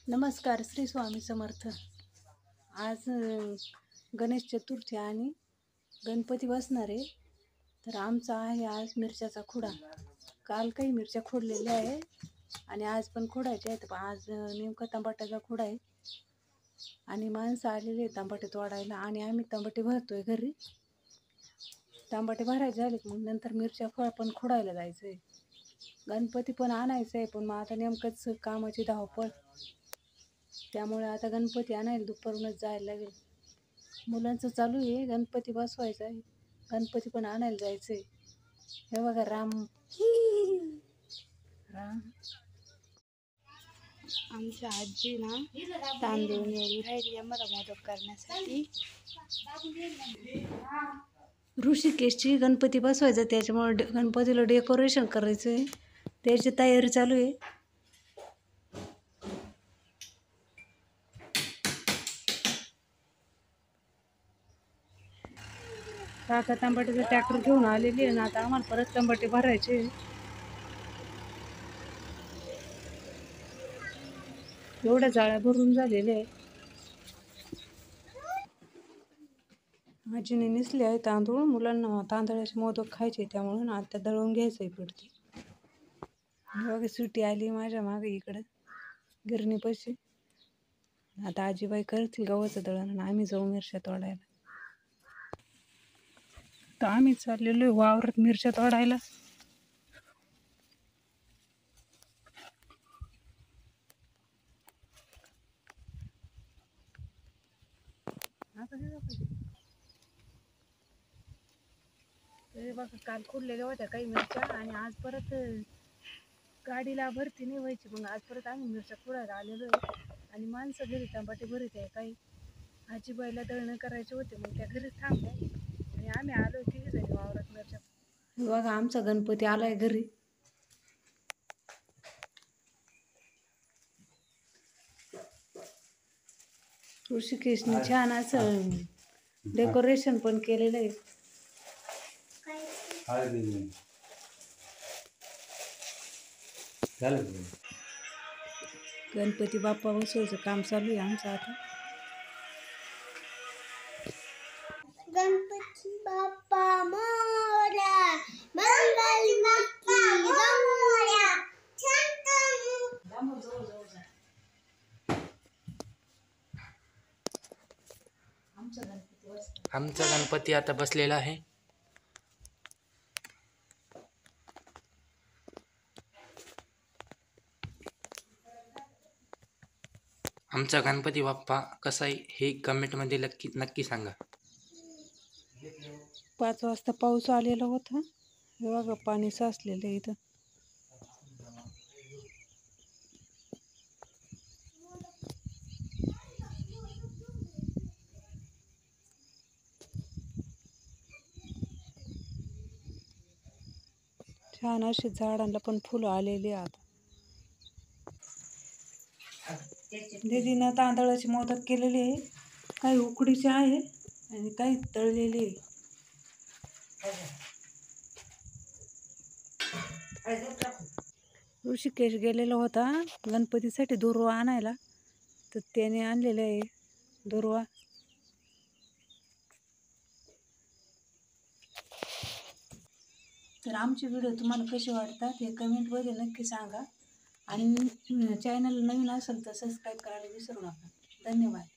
नमस्कार, श्री स्वामी समर्थ. आज गणेश चतुर्थी आणि गणपती बसणार आहे. तर आमचा आहे आज मिरच्याचा खुडा. काल काही मिरच्या खोडलेल्या आहे आणि आज पण खोडायच्या आहेत. आज नेमका टमाट्याचा खुडा आहे आणि माणसं आलेले आहेत टमाटे तोडायला आणि आम्ही टमाटे भरतोय घरी. टमाटे भरायचे झाले मग नंतर मिरच्या पण खोडायला जायचं आहे. गणपती पण आणायचं आहे, पण मग आता नेमकंच कामाची धावपळ, त्यामुळे आता गणपती आणायला दुपारूनच जायला लागेल. मुलांचं चालू आहे गणपती बसवायचा आहे, गणपती पण आणायला जायचं आहे. हे बघा राम राम आमच्या आजी ना तांदूळ निवडून राहिली मला मदत करण्यासाठी. ऋषिकेशची गणपती बसवायचा, त्याच्यामुळे गणपतीला डेकोरेशन करायचं आहे, त्याची तयारी चालू आहे. आता टमाट्याचं ट्रॅक्टर घेऊन आलेली आहे ना, आता आम्हाला परत टमाटे भरायचे. एवढ्या जाळ्या भरून झालेल्या आहे. आजीने नेसले आहे तांदूळ, मुलांना तांदळाचे मोदक खायचे, त्यामुळं आता दळून घ्यायचं आहे पिठते. बघा सुट्टी आली माझ्या मागे इकडं गिरणीपाशी. आता आजीबाई करतील गव्हाचं दळण आणि आम्ही जाऊ मिरच्या तोडायला. तर आम्ही चाललेलो आहे वावरात मिरच्या तोडायला. बघा काल खोडलेल्या होत्या काही मिरच्या आणि आज परत गाडीला भरती नाही व्हायची, मग आज परत आम्ही मिरच्या खोडायला आलेलो आहे. आणि माणसं घरी टमाटे भरीत आहे. काही आजीबाईला दळणं करायचे होते, मग त्या घरीच थांबल्या आणि आम्ही आलो तिघी जणी वावरात मिरच्या. बघा आमचा गणपती आलाय घरी. ऋषिकेशने छान असं डेकोरेशन पण केलेलं आहे. गणपती बाप्पा बसवायचं काम चालू आहे आमचं आता. गणपती बाप्पा मोरया, मंगलमूर्ती गौऱ्या, आमचा गणपती आता बसलेला आहे. आमचा गणपती बाप्पा कसा आहे हे कमेंटमध्ये नक्की सांगा. 5 वाजता पाऊस आलेला होता. हे बघा पाणी साचलेलं आहे इथं. छान अशी झाडांना पण फुलं आलेली आता. दीदीनं तांदळाची मोदक केलेली आहे, काही उकडीचे आहे आणि काही तळलेले आहे. ऋषिकेश गेलेला होता गणपतीसाठी दुर्वा आणायला, तर त्याने आणलेलं आहे दुर्वा. तर आमचे व्हिडिओ तुम्हाला कसे वाटतात हे कमेंटमध्ये नक्की सांगा आणि चॅनल नवीन असेल तर सबस्क्राईब करायला विसरू नका. धन्यवाद.